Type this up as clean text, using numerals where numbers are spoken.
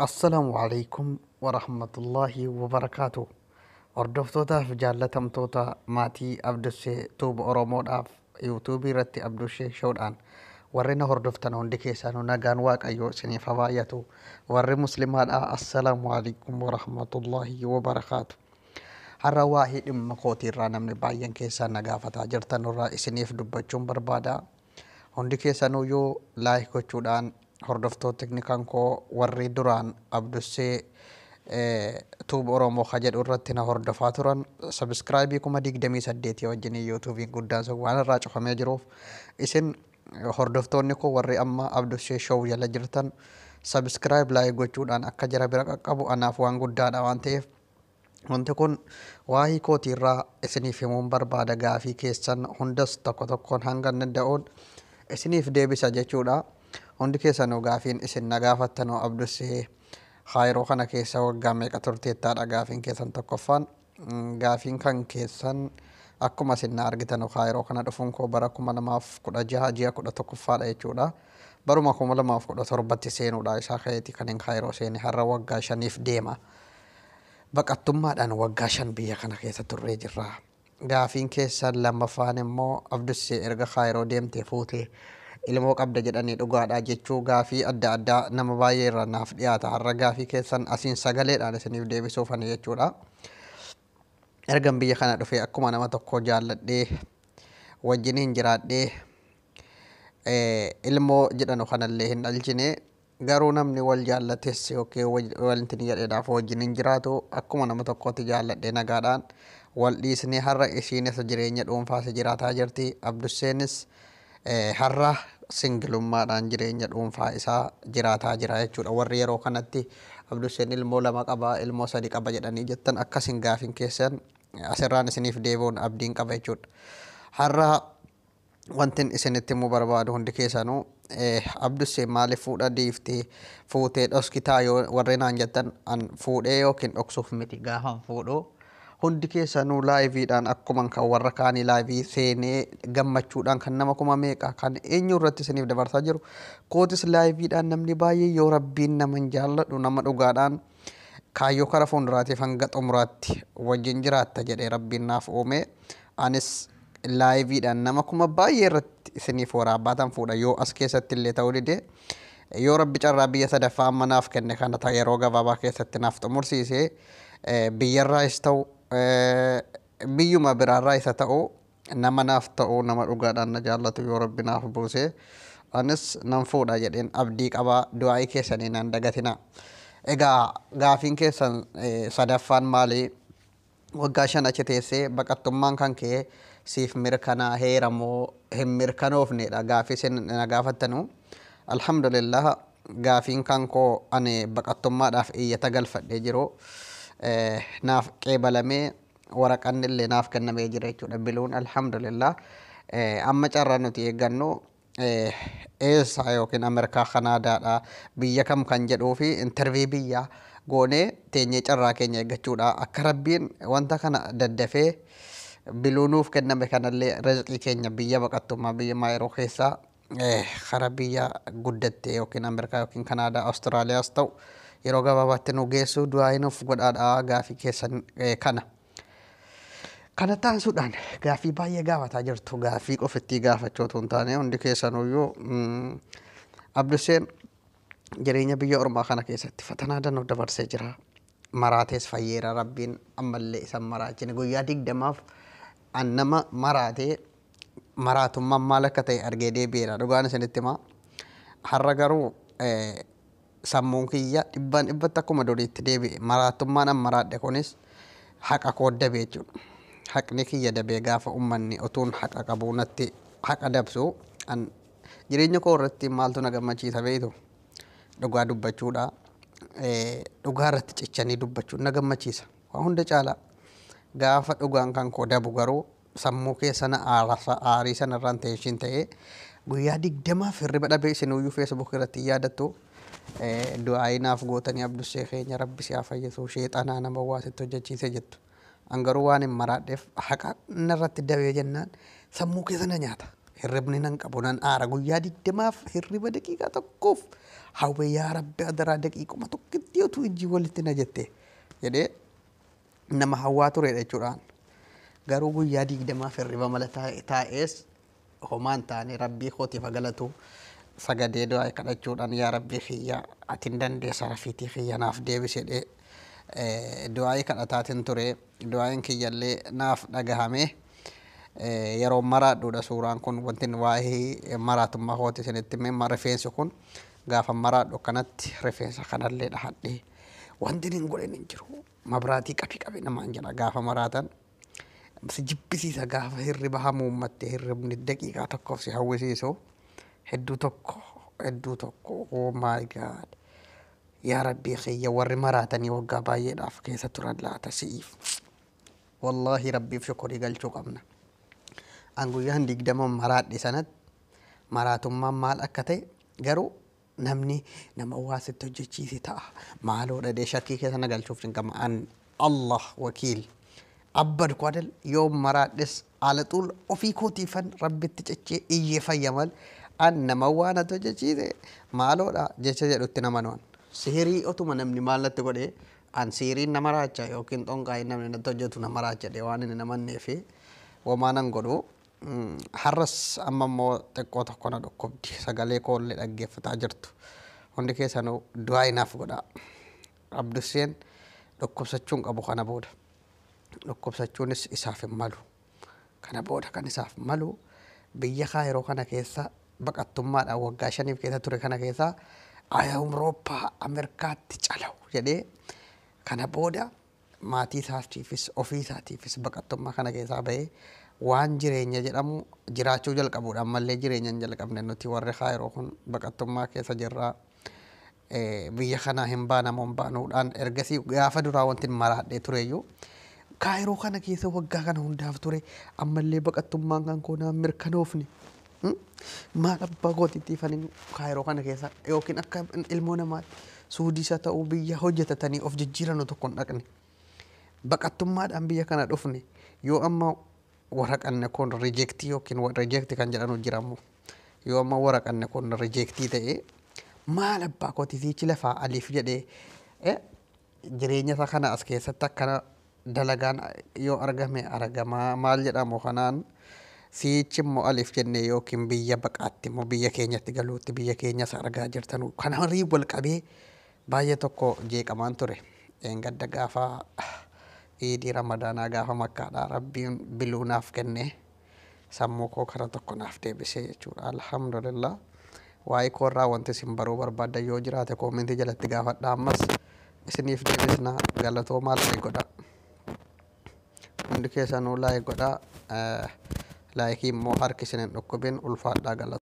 السلام عليكم ورحمة الله وبركاته. هردفتوتا في جالتم توتا ماتي أبدوسي توب أورومود أف يوتيوبي رتي أبدوشي شودان ورنا هردفتان هندي كيسانو نغان واق أيو سني فواياتو ور مسلمان السلام عليكم ورحمة الله وبركاته. har'a waa'ee dhimma kootii irraa namni baay'een keessaa nagaafataa jirtan irraa isiniif dubbachuun barbaada. Hundi keessanuu yoo laayik gochuudhaan hordoftoota teknikaan koo warri duraan abdussee tuuba Oromoo ka jedhu irratti na hordofaa turan sabiskiraayibii 28 wajjin yuutuubiin guddaan sun waan irraa cufamee jiruuf isin hordoftoonni koo warri amma abdussee show jala jirtan sabiskiraayib laayik gochuudhaan akka jara bira qaqqabu anaaf waan guddaadha waan ta'eef wanti kun waa'ee kootii irraa isiniif himuun barbaada. Gaafii keessan hundas tokko tokkoon hanga danda'uun isiniif deebisa jechuudha. Hundi keessanuu gaafiin isin na gaafattanoo abdussee haayiroo kana keessa waggaa meeqa turteettaadha gaafiin keessan tokkoffaan. Gaafiin kan keessan akkuma isin na argitanuu haayiroo kana dhufuun koo bara 2016 ji'a 11ffaadha jechuudha. Baruma 2017tti seenuudha isaa ka'eeti kan hin haayiroo seene har'a waggaa 5 deema. Baqattummaadhaan waggaa 5 biyya kana keessa turree jirra. Gaafiin keessan lammaffaan immoo abdussee erga haayiroo deemtee fuutee ilmoo qabda jedhanii dhugaadha jechuu gaafii adda addaa nama baay'ee irraa naaf dhiyaata. Har'a gaafii keessan asiin sagaleedhaan isiniif deebisuuf ani jechuudha. Ergan biyya kana dhufee akkuma nama tokko jaalladhee wajjiniin jiraadhee ilmoo jedhanu kanallee hin dhalchine garuu namni wal jaallates yookiin wanti ni jedheedhaaf wajjiniin jiraatu akkuma nama tokkotti jaalladhee nagaadhaan wal dhiisnee har'a ishiinis jireenya dhuunfaas jiraataa jirti. Abdusseenis har'a singilummaadhaan jireenya dhuunfaa isaa jiraataa jira jechuudha. Warri yeroo kanatti abdusseen ilmoo 2 qaba ilmoo 3 qaba jedhanii jettan akkasin gaafiin keessan asirraan isiniif deebi'uun abdiin qaba jechuudha. Har'a wantin isinitti himuu barbaadu hundi keessanuu abdussee maaliif fuudha dhiiftee fuutee dhoskitaa yoo warreen naan jettan an fuudhee yookiin dhoksuuf miti gaafan fuudhuu hundi keessanuu laayiviidhaan akkuma kan warra kaanii laayivii seenee gammachuudhaan kan nama kuma meeqa kan eenyu irratti isiniif dabarsaa jiru kootis laayiviidhaan namni baay'ee yoo rabbiin nama hin jaalladhu nama dhugaadhaan kaayyoo kara fuulduraatiif hanga xumuraatti wajjin jiraatta jedhee rabbiin naaf uume anis laayiviidhaan nama kuma baay'ee irratti isiniif waraabatan fuudha yoo as keessatti illee ta'uu dide yoo rabbi carraa biyya sadaffaa amma naaf kenne kana ta'e yeroo gabaabaa keessatti naaf xumursiisee biyyarraas ta'u biyyuma biraarraa isa ta'u nama naaf ta'u nama dhugaadhaan na jaallatu yoo rabbi naaf buuse anis nan fuudha jedheen abdii qabaa du'aa'ii keessanii nan dagatina. Egaa gaafiin keessan sadaffaan maalii waggaa 5 achi teessee baqattummaan kan kee siif mirkanaa heeramoo hin mirkanoofnedha gaafii isin na gaafattanu. Alhamdulillah gaafiin kan koo ani baqattummaadhaaf iyyata galfadhee jiru naaf qeebalamee waraqaan illee naaf kennamee jira jechuudha biluun alhamdulillah. Amma carraa nuti eeggannu eessa yookiin Ameerikaa Kanaadaadha biyya kam kan jedhuu fi intervii biyya goonee teenyee carraa keenya eeggachuudha akka rabbiin wanta kana daddafee biluunuuf kenname kanallee rizqii keenya biyya baqattummaa biyya maayiroo keessaa kara biyya guddatte yookiin Ameerikaa yookiin Kanaadaa Awustiraaliyaas ta'u yeroo gabaabaatti nu geessu du'aayinuuf godhaadhaa gaafii keessan kana. Kana taasisuudhaan gaafii baay'ee gaafataa jirtu gaafii qofittii gaafachootu hin taane hundi keessanuyyuu abdusseen jireenya biyya ormaa kana keessatti fatanaa danuuf dabarsee jira. Maraatees fayyeera rabbiin ammallee isan maraachine guyyaa 20f an nama maraatee maraatummaan maal akka ta'e argee deebi'eera dhugaan isinitti himaa. Har'a garuu sammuun kiyya dhibbatti akkuma duriitti deebi'e maraatummaan an maraadhe kunis haqa koo dabee jechuudha. Haqni kiyya dabee gaafa uummanni utuun haqa qabuu natti haqa dabsu an jireenya koo irratti maaltu na gammachiisa beektu dhugaa dubbachuudha. Dhugaa irratti cichanii dubbachuun na gammachiisa waan hunda caalaa gaafa dhugaan kan koo dabu garuu sammuu keessa na aarii sanarraan teenshiin ta'ee guyyaa 20f hirriba dhabee isinuyyuu feesbuuk irratti yaadattu du'aayii naaf gootanii abdussee keenya rabbi si haa fayyisu sheexanaa nama waasitti hojjechiise jettu. Angaruu waan hin maraadheef haqa narratti dabee jennaan sammuu keessa na nyaata. Hirribni nan qabu nan aara guyyaa 20f hirriba daqiiqaa tokkoof hawwe yaa rabbi adaraa daqiiquma tokkitti yoo ijji walitti na jette jedhee nama hawwaa turedha jechuudhaan. Garuu guyyaa 20 hirriba mala taa'ees homaan taane rabbii kootiif galatu sagadee du'aa kadhachuudhaan yaa rabbii kiyya ati hin dandeessa rafiitii kiyya naaf deebisedhee du'aa kadhataatiin ture. Du'aan kiyyallee naaf dhagahame. Yeroo maraadhuudha suuraan kun wanti waa'ee maraatummaa kooti isinitti himee rifeensi kun gaafa maraadhu kanatti rifeensa kanallee dhahadhee wanti hin godhin hin jiru. Mabraatii qabi namaan jedha gaafa maraatan. Jibbisiisa gaafa hirriba hamuummattee hirribni daqiiqaa tokkoof si hawwisiisu hedduu tokko oh my god yaa rabbii kiyya warri maraatanii waggaa baay'eedhaaf keessa turan laata si'iif wallaahi rabbiif shukurii galchuu qabna. An guyyaan 20 maraadhi sanatti maraatummaan maal akka ta'e garuu namni nama waasitti hojjechiise ta'a maaloo dhadhee shakkii keessa na galchuuf hin qabne an Allah wakiil abbad kwadal yoom maraadhes alaxuul ofii kootiifan rabbitti cechee iyyee fayyamal an nama waan ati hojjechiise maaloodha jecha jedhutti nama noon sihirii otuma namni maallatti godhee an sihiriin nama raacha yookiin xonqaayi namni natti hojjetu nama raacha dhee waan inni namanneefi wamaanan godhu har'as amma immoo xiqqoo tokko na dhukkubdi sagalee koollee dhaggeeffataa jirtu hundi keessanuu du'aa inaaf godhaa. Abdusseen dhukkubsachuun qabu kana booda dhukkubsachuunis isaaf hin malu kana booda kan isaaf malu biyya Kaayiroo kana keessa baqattummaadhaan waggaa 5 keessa ture kana keessa Awurooppaa Ameerikaatti calawu jedhee kana booda maatii isaatiifis ofii isaatiifis baqattummaa kana keessaa bahee waan jireenya jedhamu jiraachuu jalqabuudhaan mallee jireenya hin jalqabne nuti warri Kaayiroo kun baqattummaa keessa jirraa biyya kana hin baanuudhaan ergasii gaafa duraa wanti maraadhee tureyyuu Kaayiroo kana keessa waggaa kana hundaaf ture ammallee baqattummaan kan koonaan mirkanoofne maal abbaa gootitti faniin Kaayiroo kana keessa yookiin akka ilmoo namaatti suudisa ta'uu biyya hojjetatanii of jijjiiranu tokko hin dhaqne baqattummaadhaan biyya kana dhufne yoo amma waraqanne kun rejectii yookiin rejectii kan jedhanu jiramu yoo amma waraqanne kun rejectii ta'e maal abbaa gootitti lafaa aliif jedhee jireenya isaa kana as keessatti akkana dalagaan yoo argame argamaa maal jedhamu kanaan siichi immoo aliif jennee yookiin biyya baqaatti immoo biyya keenyatti galuutti biyya keenyas argaa jirtanu kanarrii wal qabee baay'ee tokko jeeqamaan ture gadda gaafa iidii ramadaanaa gaafa makkaadhaa rabbiin biluunaaf kenne sammuu koo kara tokko naaf deebisee jechuudha. Alhamdulillah waa'ee koorraa wanti isin baruu barbaadda yoo jiraate koomentii jalatti gaafadha ammas isiniif deebisna galatoomaa laayik godhaa. Hundi keessanuu laayik godhaa laayikii immoo harki isin hin dhukkubin ulfaadhaa galata.